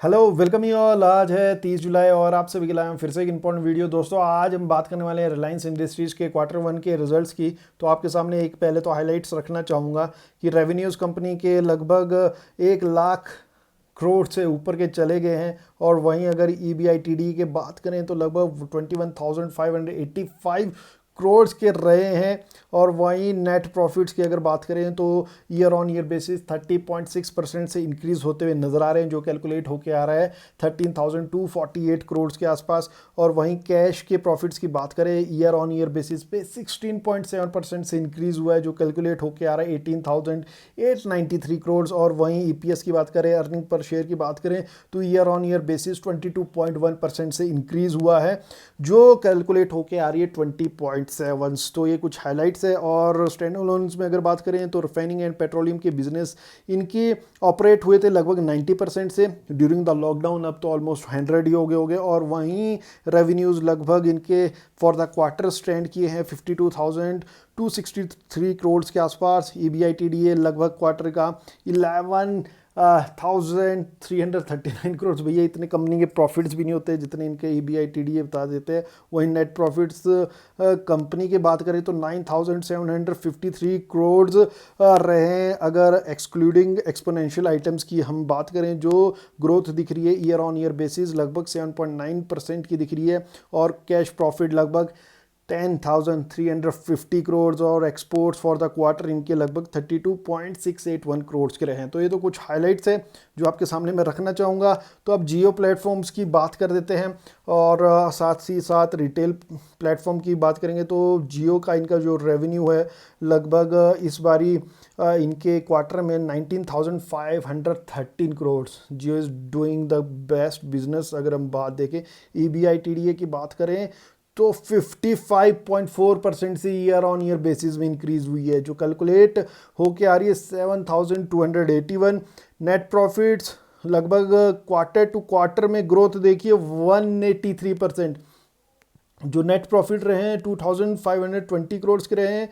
Hello welcome you all. आज है 30 जुलाई और आप सभी के लिए फिर से एक इंपॉर्टेंट वीडियो। दोस्तों आज हम बात करने वाले हैं रिलायंस इंडस्ट्रीज़ के क्वार्टर 1 के रिजल्ट्स की। तो आपके सामने एक पहले तो हाइलाइट्स रखना चाहूँगा कि रेवेन्यूज़ कंपनी के लगभग 1 लाख करोड़ से ऊपर के चले गए हैं। और वहीं अगर EBITDA की बात करें तो लगभग 21,585 करोड़ के रहे हैं। और वहीं नेट प्रॉफिट्स की अगर बात करें तो ईयर ऑन ईयर बेसिस 30.6% से इंक्रीज होते हुए नजर आ रहे हैं, जो कैलकुलेट होके आ रहा है 13,248 करोड़ के आसपास। और वहीं कैश के प्रॉफिट्स की बात करें ईयर ऑन ईयर बेसिस पे 16.7% से इंक्रीज हुआ है, जो कैलकुलेट होके आ रहा है 18,893 करोड़। और वहीं ईपीएस की बात करें, अर्निंग पर शेयर की बात करें तो ईयर ऑन ईयर बेसिस 22.1% से इंक्रीज हुआ है, जो कैलकुलेट होके आ रही है 20.7। तो ये कुछ हाइलाइट्स है। और स्टैंडअलोन्स में अगर बात करें तो रिफाइनिंग एंड पेट्रोलियम के बिजनेस इनके ऑपरेट हुए थे लगभग 90% से ड्यूरिंग द लॉकडाउन, अब तो ऑलमोस्ट 100 ही हो गए। और वहीं रेवेन्यूज़ लगभग इनके फॉर द क्वार्टर स्टैंड किए हैं 52,263 करोड़ के आसपास। EBITDA लगभग क्वार्टर का 11,339 करोड़। भैया इतने कंपनी के प्रॉफिट्स भी नहीं होते जितने इनके EBITDA बता देते हैं। वहीं नेट प्रॉफिट्स कंपनी की बात करें तो 9,753 करोड़ रहे हैं। अगर एक्सक्लूडिंग एक्सपोनेंशियल आइटम्स की हम बात करें, जो ग्रोथ दिख रही है ईयर ऑन ईयर बेसिस लगभग 7.9% की दिख रही है। और कैश प्रॉफिट लगभग 10,350 करोड़ और एक्सपोर्ट्स फॉर द क्वार्टर इनके लगभग 32.681 करोड़ के रहे हैं। तो ये तो कुछ हाइलाइट्स है जो आपके सामने मैं रखना चाहूँगा। तो अब जियो प्लेटफॉर्म्स की बात कर देते हैं और साथ ही साथ रिटेल प्लेटफॉर्म की बात करेंगे। तो जियो का इनका जो रेवेन्यू है लगभग इस बारी इनके क्वार्टर में 19,513 crore. Jio is doing the best business. अगर हम बात देखें EBITDA की बात करें तो 55.4% से ईयर ऑन ईयर बेसिस में इंक्रीज हुई है, जो कैलकुलेट होके आ रही है 7,281। नेट प्रॉफिट्स लगभग क्वार्टर टू क्वार्टर में ग्रोथ देखिए 183%। जो नेट प्रॉफिट रहे हैं 2,520 करोड़ के रहे हैं।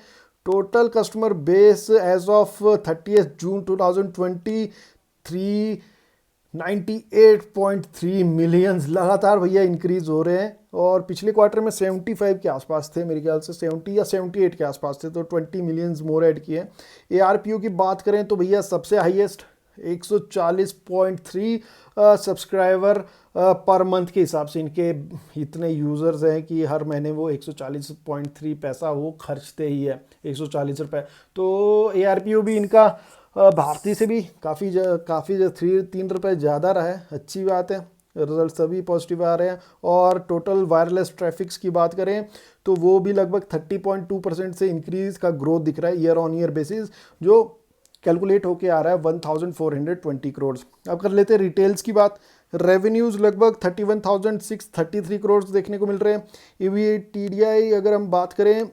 Total customer base as of 30 June 2023 98.3 millions लगातार भैया इंक्रीज हो रहे हैं। और पिछले क्वार्टर में 75 के आसपास थे, मेरे ख्याल से 70 या 78 के आसपास थे, तो 20 मिलियंस मोर ऐड किए। ARPU की बात करें तो भैया सबसे हाईएस्ट 140.3 सब्सक्राइबर पर मंथ के हिसाब से इनके इतने यूज़र्स हैं कि हर महीने वो 140.3 पैसा वो खर्चते ही है, 140 रुपये। तो ARPU भी इनका भारतीय से भी काफ़ी 3 रुपये ज़्यादा रहा है, अच्छी बात है। रिजल्ट सभी पॉजिटिव आ रहे हैं। और टोटल वायरलेस ट्रैफिक्स की बात करें तो वो भी लगभग 30.2% से इंक्रीज का ग्रोथ दिख रहा है ईयर ऑन ईयर बेसिस, जो कैलकुलेट होके आ रहा है 1,420 करोड़। अब कर लेते हैं रिटेल्स की बात। रेवेन्यूज़ लगभग 31,633 करोड़ देखने को मिल रहे हैं। EBITDA अगर हम बात करें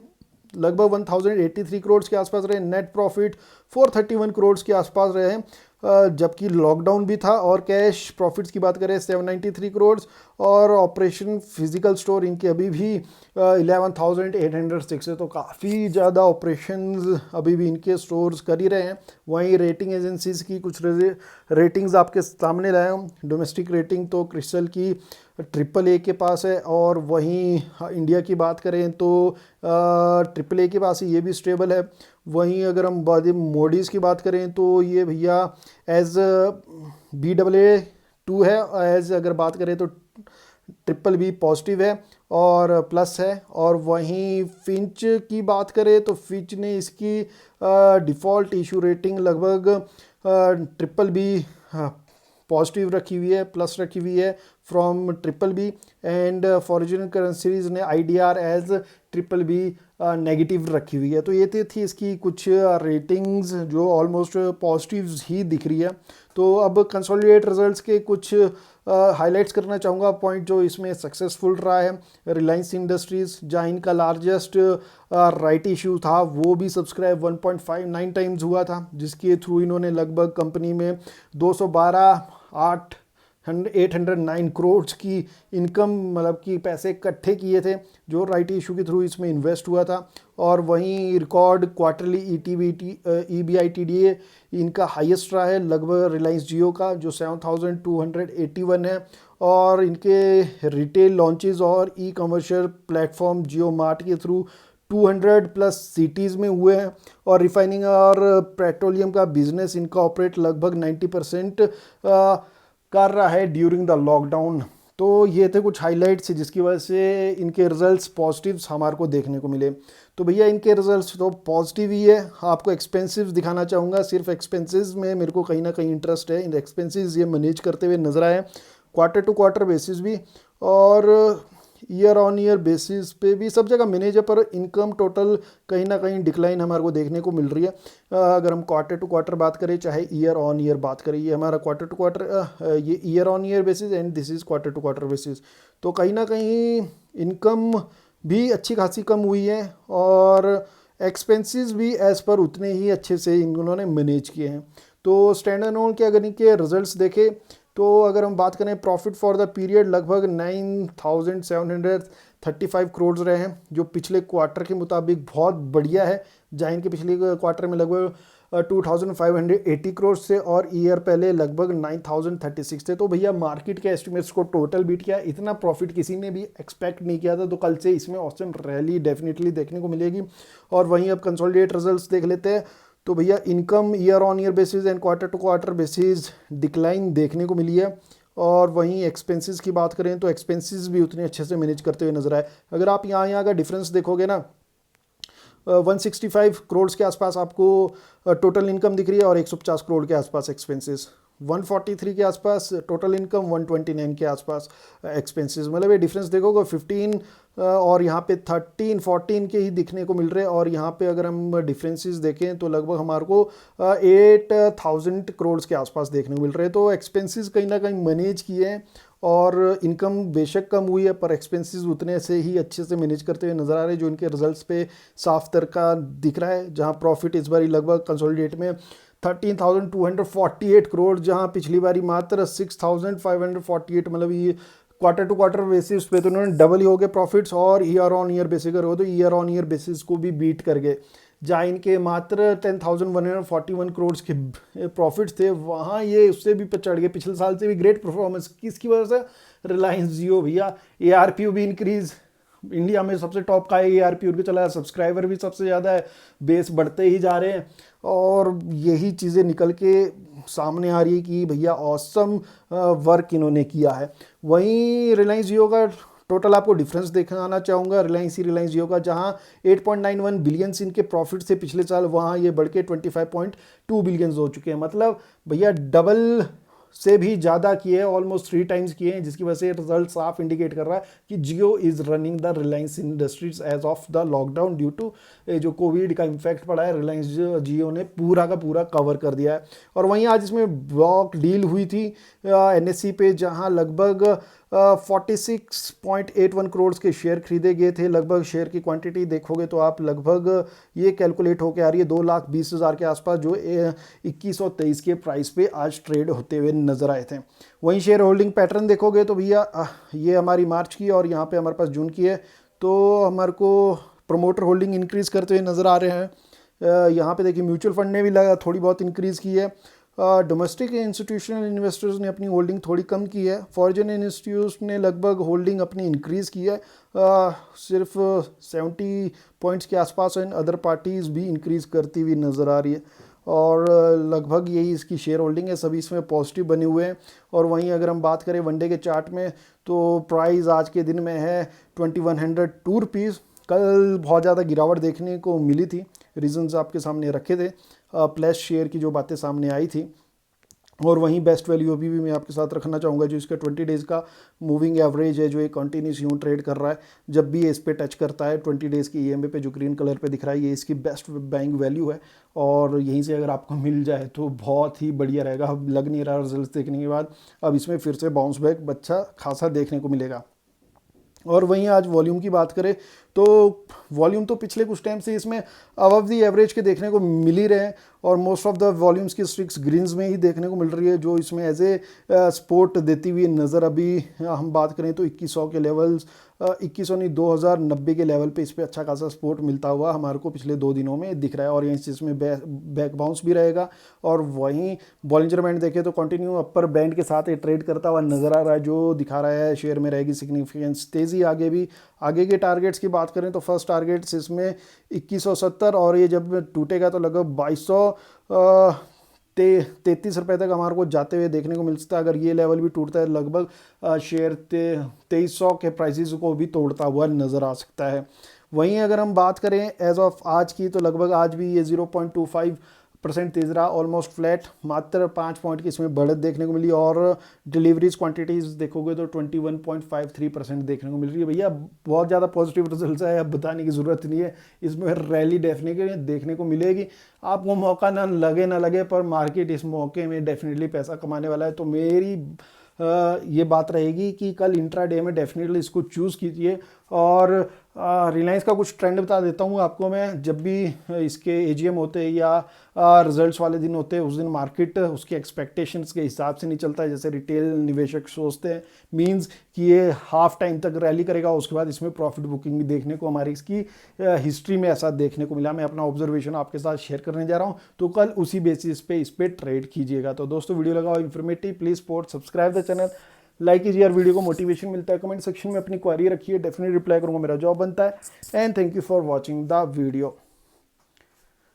लगभग 1,083 करोड़ के आसपास रहे। नेट प्रॉफिट 431 करोड़ के आसपास रहे हैं, जबकि लॉकडाउन भी था। और कैश प्रॉफिट्स की बात करें 793 करोड़। और ऑपरेशन फिजिकल स्टोर इनके अभी भी 11,806 है, तो काफ़ी ज़्यादा ऑपरेशंस अभी भी इनके स्टोर्स कर ही रहे हैं। वहीं रेटिंग एजेंसीज की कुछ रेटिंग्स आपके सामने लाया हूँ। डोमेस्टिक रेटिंग तो क्रिस्टल की AAA के पास है। और वहीं इंडिया की बात करें तो AAA के पास ही ये भी स्टेबल है। वहीं अगर हम मोडीज़ की बात करें तो ये भैया एज Baa2 है। एज अगर बात करें तो BBB पॉजिटिव है और प्लस है। और वहीं फिंच की बात करें तो फिंच ने इसकी डिफ़ॉल्ट इशू रेटिंग लगभग BBB पॉजिटिव रखी हुई है, प्लस रखी हुई है from BBB। And foreign currencies ने IDR एज BBB नेगेटिव रखी हुई है। तो ये थी इसकी कुछ रेटिंग्स जो ऑलमोस्ट पॉजिटिव ही दिख रही है। तो अब कंसोलिडेट रिजल्ट्स के कुछ हाइलाइट्स करना चाहूँगा पॉइंट जो इसमें सक्सेसफुल रहा है। रिलायंस इंडस्ट्रीज़ जहाँ इनका लार्जेस्ट राइट इशू था वो भी सब्सक्राइब 1.59 टाइम्स हुआ था, जिसके थ्रू इन्होंने लगभग कंपनी में 212.8 809 करोड़ की इनकम, मतलब कि पैसे इकट्ठे किए थे जो राइट इशू के थ्रू इसमें इन्वेस्ट हुआ था। और वहीं रिकॉर्ड क्वार्टरली EBITDA इनका हाईएस्ट रहा है लगभग रिलायंस जियो का, जो 7281 है। और इनके रिटेल लॉन्चेस और ई कमर्शियल प्लेटफॉर्म जियो मार्ट के थ्रू 200 प्लस सिटीज़ में हुए हैं। और रिफाइनिंग और पेट्रोलियम का बिजनेस इनका ऑपरेट लगभग 90% कर रहा है ड्यूरिंग द लॉकडाउन। तो ये थे कुछ हाइलाइट्स जिसकी वजह से इनके रिजल्ट्स पॉजिटिव्स हमारे को देखने को मिले। तो भैया इनके रिजल्ट्स तो पॉजिटिव ही है। आपको एक्सपेंसिव दिखाना चाहूँगा, सिर्फ एक्सपेंसेस में मेरे को कहीं ना कहीं इंटरेस्ट है। इन एक्सपेंसेस ये मैनेज करते हुए नजर आए, क्वार्टर टू क्वार्टर बेसिस भी और ईयर ऑन ईयर बेसिस पे भी, सब जगह मैनेज है। पर इनकम टोटल कहीं ना कहीं डिक्लाइन हमारे को देखने को मिल रही है। अगर हम क्वार्टर टू क्वार्टर बात करें चाहे ईयर ऑन ईयर बात करें, ये हमारा क्वार्टर टू क्वार्टर, ये year on year basis and this is quarter to quarter basis. तो कहीं ना कहीं इनकम भी अच्छी खासी कम हुई है और एक्सपेंसेस भी एज़ पर उतने ही अच्छे से इन्होंने मैनेज किए हैं। तो स्टैंडर्ड ऑन के अगर इनके रिजल्ट्स देखें तो अगर हम बात करें प्रॉफिट फॉर द पीरियड लगभग 9735 करोड़ रहे हैं, जो पिछले क्वार्टर के मुताबिक बहुत बढ़िया है। जहाँ इनके पिछले क्वार्टर में लगभग 2580 करोड़ से और ईयर पहले लगभग 9036 थे। तो भैया मार्केट के एस्टिमेट्स को टोटल बीट किया, इतना प्रॉफिट किसी ने भी एक्सपेक्ट नहीं किया था। तो कल से इसमें ऑसम रैली डेफिनेटली देखने को मिलेगी। और वहीं अब कंसोलिडेट रिजल्ट्स देख लेते हैं। तो भैया income year on year basis and quarter to quarter basis decline देखने को मिली है। और वहीं एक्सपेंसेस की बात करें तो एक्सपेंसेस भी उतने अच्छे से मैनेज करते हुए नजर आए। अगर आप यहाँ का डिफरेंस देखोगे ना, 165 करोड़ के आसपास आपको टोटल इनकम दिख रही है और 150 करोड़ के आसपास एक्सपेंसेस, 143 के आसपास टोटल इनकम, 129 के आसपास एक्सपेंसेस। मतलब ये डिफरेंस देखोगे 15 और यहाँ पे 13 14 के ही दिखने को मिल रहे हैं। और यहाँ पे अगर हम डिफरेंसेस देखें तो लगभग हमारे को 8000 करोड़ के आसपास देखने को मिल रहे हैं। तो एक्सपेंसेस कहीं ना कहीं मैनेज किए हैं और इनकम बेशक कम हुई है पर एक्सपेंसेस उतने से ही अच्छे से मैनेज करते हुए नजर आ रहे हैं, जो इनके रिजल्ट्स पे साफ तरीका दिख रहा है। जहां प्रॉफिट इस बारी लगभग कंसोलिडेट में 13,248 करोड़, जहां पिछली बारी मात्र 6,548, मतलब ये क्वार्टर टू क्वार्टर बेसिस पे तो उन्होंने डबल ही हो गए प्रॉफिट्स। और ईयर ऑन ईयर बेसिस अगर हो तो ईयर ऑन ईयर बेसिस को भी बीट कर गए। जहाँ इनके मात्र 10,141 करोड़ के प्रॉफिट्स थे, वहाँ ये उससे भी चढ़ गए। पिछले साल से भी ग्रेट परफॉर्मेंस किसकी वजह से? रिलायंस जियो भैया। ARPU भी इंक्रीज, इंडिया में सबसे टॉप का ARPU भी चला है, सब्सक्राइबर भी सबसे ज़्यादा है, बेस बढ़ते ही जा रहे हैं। और यही चीज़ें निकल के सामने आ रही है कि भैया ऑसम वर्क इन्होंने किया है। वहीं रिलायंस जियो का टोटल आपको डिफरेंस दिखाना चाहूँगा, रिलायंस जियो का, जहाँ 8.91 बिलियन इनके प्रॉफिट से पिछले साल, वहाँ ये बढ़ के 25.2 बिलियन हो चुके हैं। मतलब भैया डबल से भी ज़्यादा किए हैं, ऑलमोस्ट 3 टाइम्स किए हैं, जिसकी वजह से रिजल्ट साफ इंडिकेट कर रहा है कि Jio is running the Reliance Industries as of the lockdown. Due to जो कोविड का इम्पैक्ट पड़ा है, रिलायंस जियो ने पूरा का पूरा कवर कर दिया है। और वहीं आज इसमें ब्लॉक डील हुई थी NSE पे, जहां लगभग 46.81 करोड़ के शेयर खरीदे गए थे। लगभग शेयर की क्वांटिटी देखोगे तो आप लगभग ये कैलकुलेट होकर आ रही है 2,20,000 के आसपास, जो 2123 के प्राइस पे आज ट्रेड होते हुए नजर आए थे। वहीं शेयर होल्डिंग पैटर्न देखोगे तो भैया ये हमारी मार्च की और यहाँ पे हमारे पास जून की है। तो हमारे को प्रोमोटर होल्डिंग इंक्रीज करते हुए नजर आ रहे हैं। यहाँ पे देखिए म्यूचुअल फंड ने भी थोड़ी बहुत इंक्रीज की है। डोमेस्टिक इंस्टीट्यूशनल इन्वेस्टर्स ने अपनी होल्डिंग थोड़ी कम की है। फॉरेन इंस्टीट्यूशन ने लगभग होल्डिंग अपनी इंक्रीज़ की है, सिर्फ 70 पॉइंट्स के आसपास। एंड अदर पार्टीज़ भी इंक्रीज़ करती हुई नज़र आ रही है और लगभग यही इसकी शेयर होल्डिंग है, सभी इसमें पॉजिटिव बने हुए हैं। और वहीं अगर हम बात करें वनडे के चार्ट में तो प्राइस आज के दिन में है 2102 रुपीज़। कल बहुत ज़्यादा गिरावट देखने को मिली थी, रीजंस आपके सामने रखे थे, प्लस शेयर की जो बातें सामने आई थी। और वहीं बेस्ट वैल्यू अभी भी मैं आपके साथ रखना चाहूँगा, जो इसका 20 डेज़ का मूविंग एवरेज है, जो एक कंटिन्यूस यूं ट्रेड कर रहा है। जब भी ये इस पे टच करता है 20 डेज़ की EMA पे, जो ग्रीन कलर पे दिख रहा है, ये इसकी बेस्ट बाइंग वैल्यू है। और यहीं से अगर आपको मिल जाए तो बहुत ही बढ़िया रहेगा। अब लग नहीं रहा रिजल्ट देखने के बाद अब इसमें फिर से बाउंस बैक अच्छा खासा देखने को मिलेगा। और वहीं आज वॉल्यूम की बात करें तो वॉल्यूम तो पिछले कुछ टाइम से इसमें अबव दी एवरेज के देखने को मिल ही रहे हैं, और मोस्ट ऑफ द वॉल्यूम्स की स्ट्रिक्स ग्रीन्स में ही देखने को मिल रही है, जो इसमें एज ए सपोर्ट देती हुई नज़र। अभी हम बात करें तो 2100 के लेवल्स, 2100 नहीं 2090 के लेवल पे इस पर अच्छा खासा सपोर्ट मिलता हुआ हमारे को पिछले 2 दिनों में दिख रहा है, और यहीं से इसमें बैक बाउंस भी रहेगा। और वहीं बॉलिंजर बैंड देखें तो कंटिन्यू अपर बैंड के साथ ये ट्रेड करता हुआ नजर आ रहा है, जो दिखा रहा है शेयर में रहेगी सिग्निफिकेंस तेज़ी आगे भी। आगे के टारगेट्स की बात करें तो फर्स्ट टारगेट्स इसमें 2170, और ये जब टूटेगा तो लगभग 2233 रुपये तक हमारे को जाते हुए देखने को मिल सकता है। अगर ये लेवल भी टूटता है लगभग शेयर 2300 के प्राइसेस को भी तोड़ता हुआ नज़र आ सकता है। वहीं अगर हम बात करें एज ऑफ आज की तो लगभग आज भी ये 0.25% तेज रहा, ऑलमोस्ट फ्लैट, मात्र 5 पॉइंट की इसमें बढ़त देखने को मिली। और डिलीवरीज क्वांटिटीज देखोगे तो 21.53% देखने को मिल रही है। भैया बहुत ज़्यादा पॉजिटिव रिजल्ट है, अब बताने की ज़रूरत नहीं है, इसमें रैली डेफिनेटली देखने को मिलेगी। आपको मौका ना लगे पर मार्केट इस मौके में डेफिनेटली पैसा कमाने वाला है। तो मेरी ये बात रहेगी कि कल इंट्राडे में डेफिनेटली इसको चूज़ कीजिए। और रिलायंस का कुछ ट्रेंड बता देता हूँ आपको मैं, जब भी इसके एजीएम होते हैं या रिजल्ट्स वाले दिन होते हैं उस दिन मार्केट उसके एक्सपेक्टेशंस के हिसाब से नहीं चलता है, जैसे रिटेल निवेशक सोचते हैं। मींस कि ये हाफ टाइम तक रैली करेगा, उसके बाद इसमें प्रॉफिट बुकिंग भी देखने को हमारी इसकी हिस्ट्री में ऐसा देखने को मिला। मैं अपना ऑब्जर्वेशन आपके साथ शेयर करने जा रहा हूँ, तो कल उसी बेसिस पे इस पर ट्रेड कीजिएगा। तो दोस्तों वीडियो लगा हो informative, please support subscribe the channel, like कीजिए यार, वीडियो को मोटिवेशन मिलता है। कमेंट सेक्शन में अपनी क्वेरी रखिए, डेफिनेटली रिप्लाई करूंगा, मेरा जॉब बनता है। And thank you for watching the video.